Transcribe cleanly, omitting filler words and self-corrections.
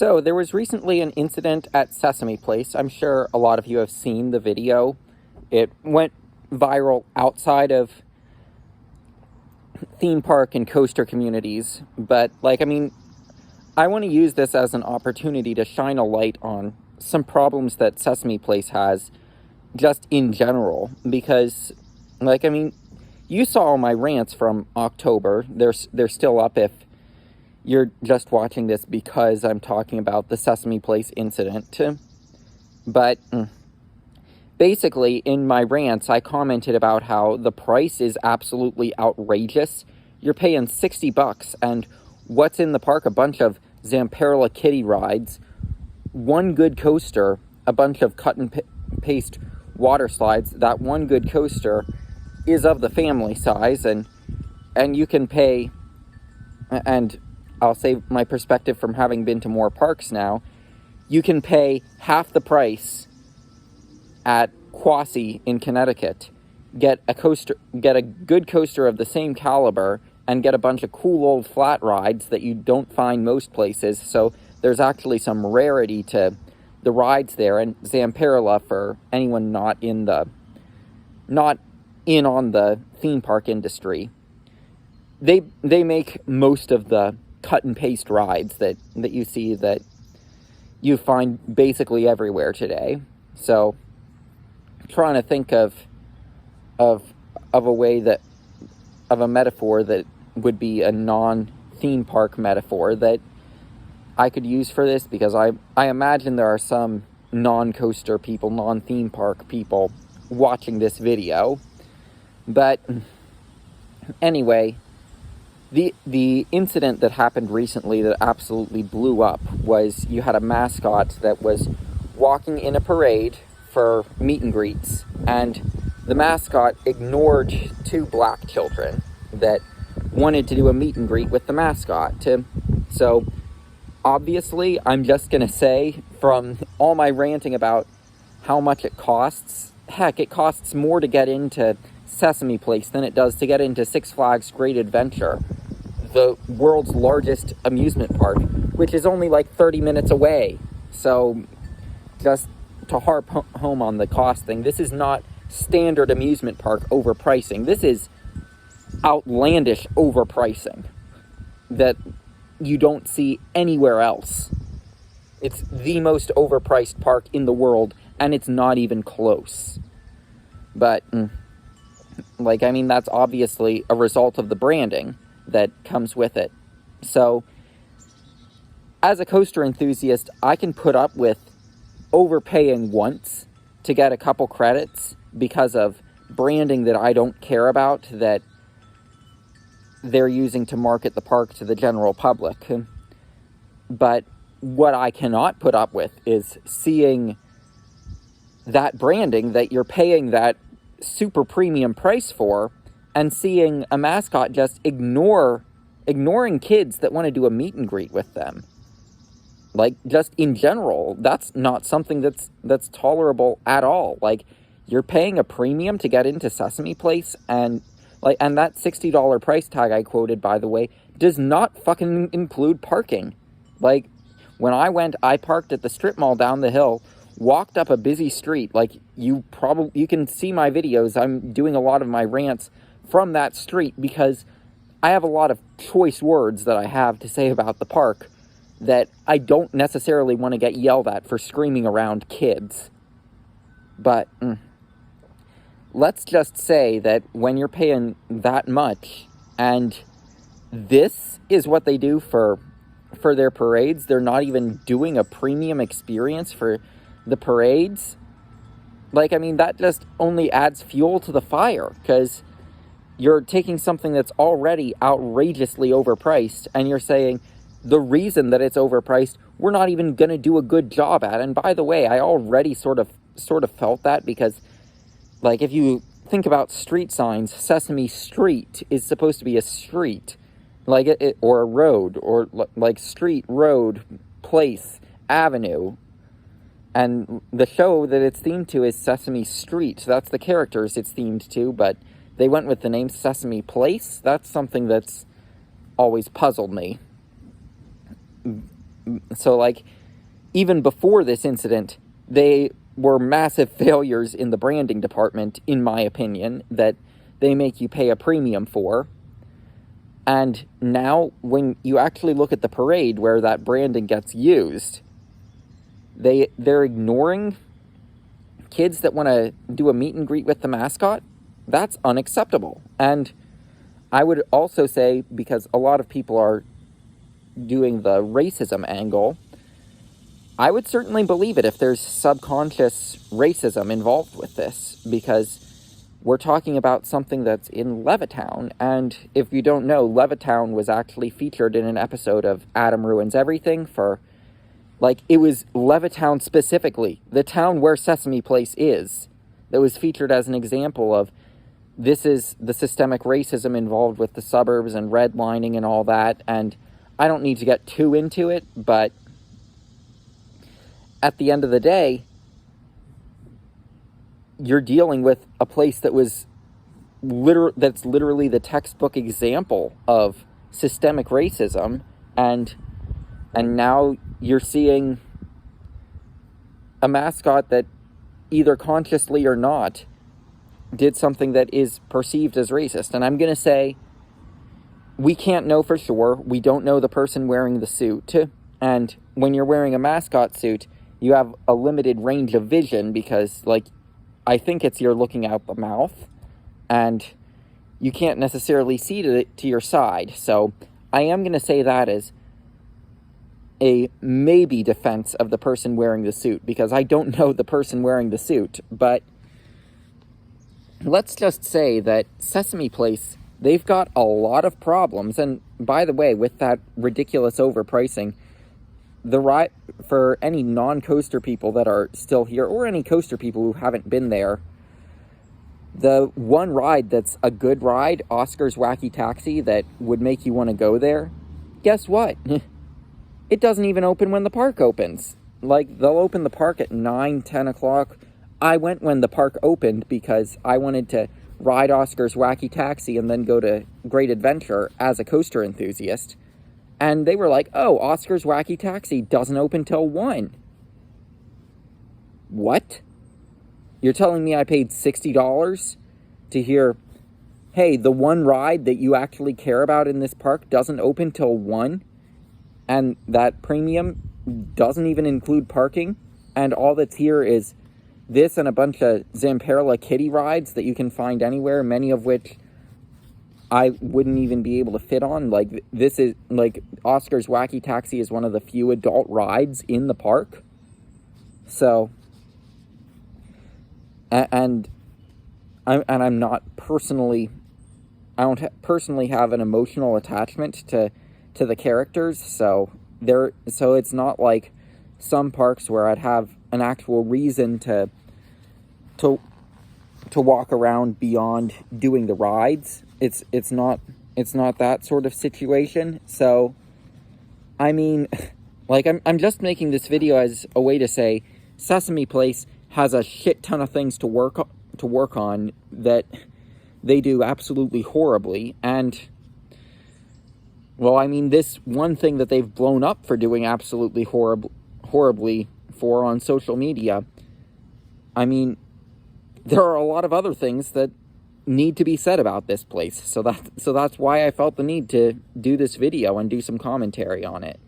So, there was recently an incident at Sesame Place. I'm sure a lot of you have seen the video. It went viral outside of theme park and coaster communities. But, I want to use this as an opportunity to shine a light on some problems that Sesame Place has just in general. Because, you saw my rants from October. They're still up if you're just watching this because I'm talking about the Sesame Place incident. But basically, in my rants, I commented about how the price is absolutely outrageous. You're paying $60, and what's in the park? A bunch of Zamperla kiddie rides, one good coaster, a bunch of cut and paste water slides. That one good coaster is of the family size, and you can pay, and I'll say my perspective from having been to more parks now, you can pay half the price at Quasi in Connecticut, get a good coaster of the same caliber, and get a bunch of cool old flat rides that you don't find most places. So there's actually some rarity to the rides there. And Zamperla, for anyone not in on the theme park industry, they make most of the cut and paste rides that you see, that you find basically everywhere today. So trying to think of a way that, of a metaphor that would be a non-theme park metaphor that I could use for this, because I imagine there are some non-coaster people, non-theme park people watching this video. But anyway, the incident that happened recently that absolutely blew up was you had a mascot that was walking in a parade for meet and greets, and the mascot ignored two black children that wanted to do a meet and greet with the mascot. So obviously, I'm just going to say, from all my ranting about how much it costs, heck, it costs more to get into Sesame Place than it does to get into Six Flags Great Adventure, the world's largest amusement park, which is only like 30 minutes away. So just to harp home on the cost thing, this is not standard amusement park overpricing. This is outlandish overpricing that you don't see anywhere else. It's the most overpriced park in the world, and it's not even close. But that's obviously a result of the branding that comes with it. So as a coaster enthusiast, I can put up with overpaying once to get a couple credits because of branding that I don't care about, that they're using to market the park to the general public. But what I cannot put up with is seeing that branding that you're paying that super premium price for, and seeing a mascot just ignoring kids that want to do a meet and greet with them. Just in general, that's not something that's tolerable at all. You're paying a premium to get into Sesame Place, and that $60 price tag I quoted, by the way, does not fucking include parking. When I went, I parked at the strip mall down the hill, walked up a busy street. You can see my videos. I'm doing a lot of my rants from that street because I have a lot of choice words that I have to say about the park that I don't necessarily want to get yelled at for screaming around kids. But let's just say that when you're paying that much, and this is what they do for their parades, they're not even doing a premium experience for the parades. That just only adds fuel to the fire, because you're taking something that's already outrageously overpriced, and you're saying the reason that it's overpriced, we're not even going to do a good job at. And by the way, I already sort of felt that, because if you think about street signs, Sesame Street is supposed to be a street, or a road, or street, road, place, avenue. And the show that it's themed to is Sesame Street. That's the characters it's themed to, but they went with the name Sesame Place. That's something that's always puzzled me. So, like, even before this incident, they were massive failures in the branding department, in my opinion, that they make you pay a premium for. And now, when you actually look at the parade where that branding gets used, they're ignoring kids that want to do a meet and greet with the mascot. That's unacceptable. And I would also say, because a lot of people are doing the racism angle, I would certainly believe it if there's subconscious racism involved with this, because we're talking about something that's in Levittown, and if you don't know, Levittown was actually featured in an episode of Adam Ruins Everything for, like, it was Levittown specifically, the town where Sesame Place is, that was featured as an example of, this is the systemic racism involved with the suburbs and redlining and all that, and I don't need to get too into it, but at the end of the day, you're dealing with a place that was that's literally the textbook example of systemic racism, and now you're seeing a mascot that either consciously or not did something that is perceived as racist. And I'm going to say, we can't know for sure. We don't know the person wearing the suit. And when you're wearing a mascot suit, you have a limited range of vision because, like, I think you're looking out the mouth, and you can't necessarily see to your side. So I am going to say that as a maybe defense of the person wearing the suit, because I don't know the person wearing the suit. But let's just say that Sesame Place, they've got a lot of problems. And by the way, with that ridiculous overpricing, the ride for any non-coaster people that are still here, or any coaster people who haven't been there, the one ride that's a good ride, Oscar's Wacky Taxi, that would make you want to go there, guess what? It doesn't even open when the park opens. Like, they'll open the park at 9, 10 o'clock. I went when the park opened because I wanted to ride Oscar's Wacky Taxi and then go to Great Adventure as a coaster enthusiast. And they were like, oh, Oscar's Wacky Taxi doesn't open till 1. What? You're telling me I paid $60 to hear, hey, the one ride that you actually care about in this park doesn't open till 1? And that premium doesn't even include parking? And all that's here is this and a bunch of Zamperla kiddie rides that you can find anywhere, many of which I wouldn't even be able to fit on. Like, this is, like, Oscar's Wacky Taxi is one of the few adult rides in the park. So, and I'm not personally, I don't personally have an emotional attachment to the characters. So it's not like some parks where I'd have an actual reason to walk around beyond doing the rides. It's not that sort of situation. So, I mean, like, I'm just making this video as a way to say Sesame Place has a shit ton of things to work on that they do absolutely horribly. And, well, I mean, this one thing that they've blown up for doing absolutely horribly for on social media, I mean, there are a lot of other things that need to be said about this place. So that's why I felt the need to do this video and do some commentary on it.